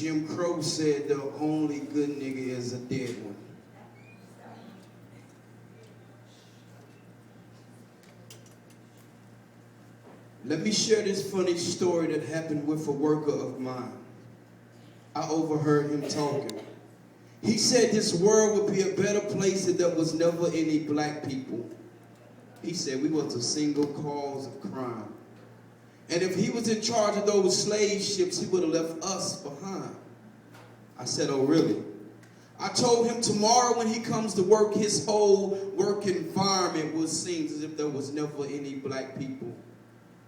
Jim Crow said the only good nigga is a dead one. Let me share this funny story that happened with a worker of mine. I overheard him talking. He said this world would be a better place if there was never any black people. He said we was a single cause of crime. And if he was in charge of those slave ships, he would have left us behind. I said, oh really? I told him tomorrow when he comes to work, his whole work environment will seem as if there was never any black people.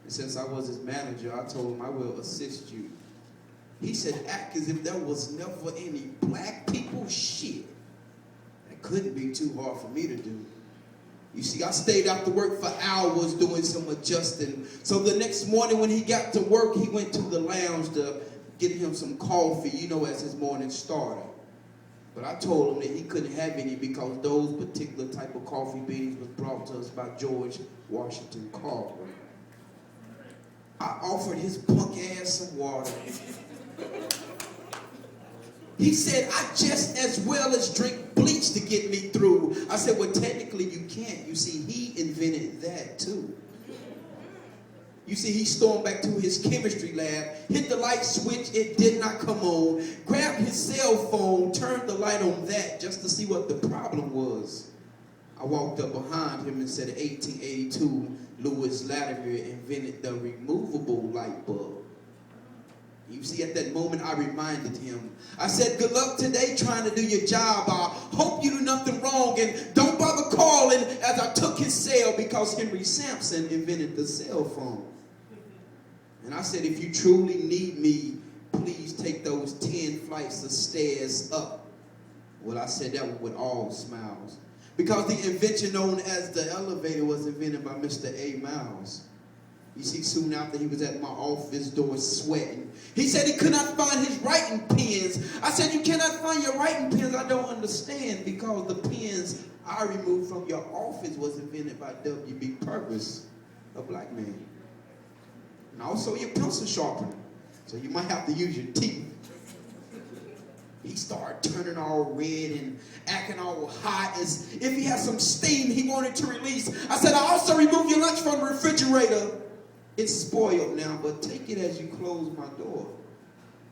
And since I was his manager, I told him I will assist you. He said, act as if there was never any black people? Shit. That couldn't be too hard for me to do. You see, I stayed after work for hours doing some adjusting. So the next morning when he got to work, he went to the lounge to get him some coffee, you know, as his morning starter. But I told him that he couldn't have any because those particular type of coffee beans was brought to us by George Washington Carver. I offered his punk ass some water. He said, I just as well as drink bleach to get me through. I said, well, technically you can't. You see, he invented that too. You see, he stormed back to his chemistry lab, hit the light switch, it did not come on, grabbed his cell phone, turned the light on that just to see what the problem was. I walked up behind him and said, 1882, Louis Latimer invented the removable light bulb. You see, at that moment, I reminded him. I said, good luck today trying to do your job. I hope you do nothing wrong and don't bother calling, as I took his cell because Henry Sampson invented the cell phone. And I said, if you truly need me, please take those 10 flights of stairs up. Well, I said that with all smiles. Because the invention known as the elevator was invented by Mr. A. Miles. You see, soon after he was at my office door sweating. He said he could not find his writing pens. I said, you cannot find your writing pens? I don't understand, because the pens I removed from your office was invented by W.B. Purvis, a black man. And also your pencil sharpener. So you might have to use your teeth. He started turning all red and acting all hot as if he had some steam he wanted to release. I said, I also removed your lunch from the refrigerator. It's spoiled now, but take it as you close my door.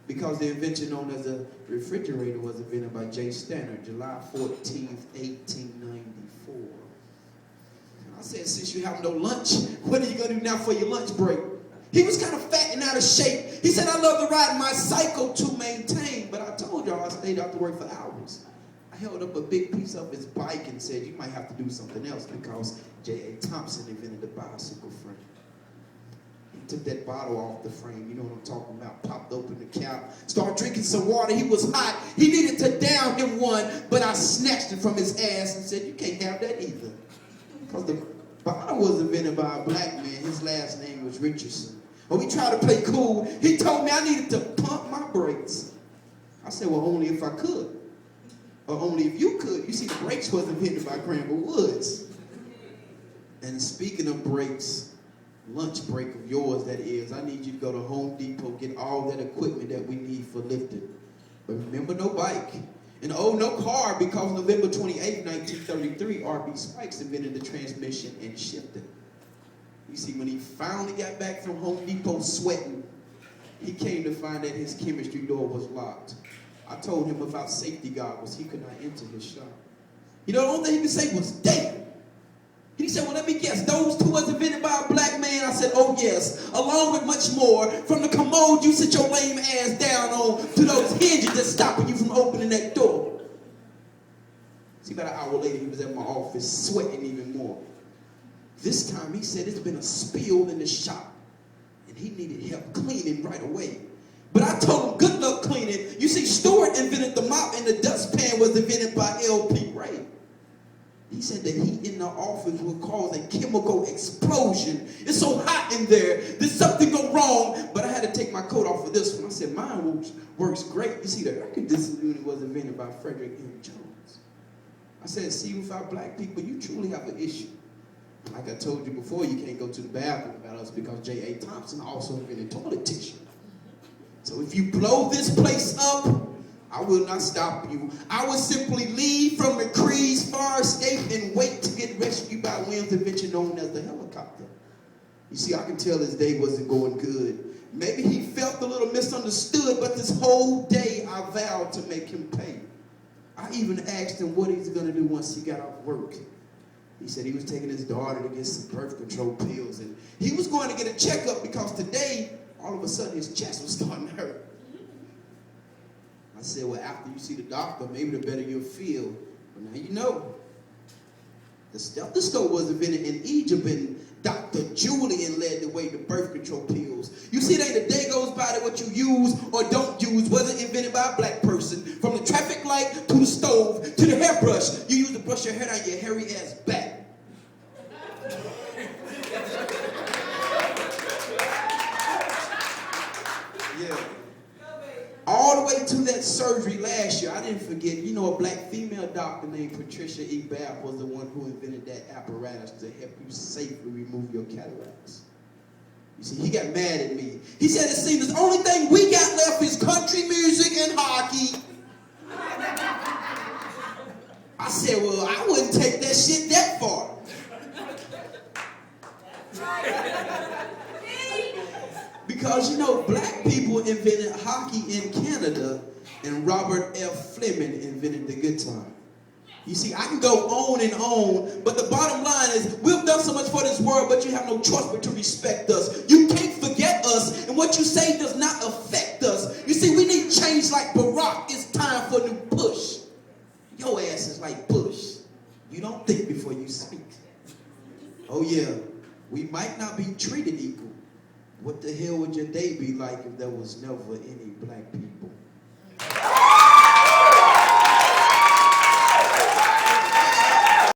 Because the invention known as a refrigerator was invented by J. Stannard, July 14th, 1894. And I said, since you have no lunch, what are you going to do now for your lunch break? He was kind of fat and out of shape. He said, I love to ride my cycle to maintain. But I told y'all I stayed out to work for hours. I held up a big piece of his bike and said, you might have to do something else because J.A. Thompson invented the bicycle frame. He took that bottle off the frame, you know what I'm talking about, popped open the cap, started drinking some water. He was hot. He needed to down him one, but I snatched it from his ass and said, you can't have that either. Because the bottle was invented by a black man. His last name was Richardson. When we tried to play cool, he told me I needed to pump my brakes. I said, well, only if I could. Or only if you could. You see, the brakes wasn't invented by Grandma Woods. And speaking of brakes, lunch break of yours, that is, I need you to go to Home Depot, get all that equipment that we need for lifting. But remember, no bike. And oh, no car, because November 28, 1933, R.B. Spikes invented the transmission and shifting. You see, when he finally got back from Home Depot sweating, he came to find that his chemistry door was locked. I told him without safety goggles, he could not enter his shop. You know, the only thing he could say was, damn. He said, well, let me guess, those two was invented by a black man? I said, oh, yes, along with much more. From the commode you sit your lame ass down on to those hinges that's stopping you from opening that door. See, about an hour later, he was at my office sweating even more. This time, he said, it's been a spill in the shop, and he needed help cleaning right away. But I told him, good luck cleaning. You see, Stewart invented the mop, and the dustpan was invented by L.P. Ray. He said the heat in the office will cause a chemical explosion. It's so hot in there, there's something go wrong. But I had to take my coat off for this one. I said, mine works great. You see, the air conditioning unit was invented by Frederick M. Jones. I said, see, without black people, you truly have an issue. Like I told you before, you can't go to the bathroom without us because J.A. Thompson also invented toilet tissue. So if you blow this place up, I will not stop you. I will simply leave from McCree's fire escape and wait to get rescued by Williams' invention known as the helicopter. You see, I can tell his day wasn't going good. Maybe he felt a little misunderstood, but this whole day I vowed to make him pay. I even asked him what he's going to do once he got off work. He said he was taking his daughter to get some birth control pills, and he was going to get a checkup because today, all of a sudden, his chest was starting to hurt. I said, well, after you see the doctor, maybe the better you'll feel. But now you know. The stethoscope was invented in Egypt, and Dr. Julian led the way to birth control pills. You see, it ain't a day goes by that what you use or don't use wasn't invented by a black person. From the traffic light to the stove to the hairbrush, you use to brush your hair down your hairy ass back. Yeah. All the way to that surgery last year, I didn't forget, you know, a black female doctor named Patricia E. Babb was the one who invented that apparatus to help you safely remove your cataracts. You see, he got mad at me. He said it seems the only thing we got left is country music and hockey. I said, well, I wouldn't take that shit that far. Because, you know, black people invented hockey in Canada, and Robert F. Fleming invented the guitar. You see, I can go on and on, but the bottom line is we've done so much for this world, but you have no choice but to respect us. You can't forget us, and what you say does not affect us. You see, we need change like Barack. It's time for a new push. Your ass is like Bush. You don't think before you speak. Oh, yeah, we might not be treated equal. What the hell would your day be like if there was never any black people?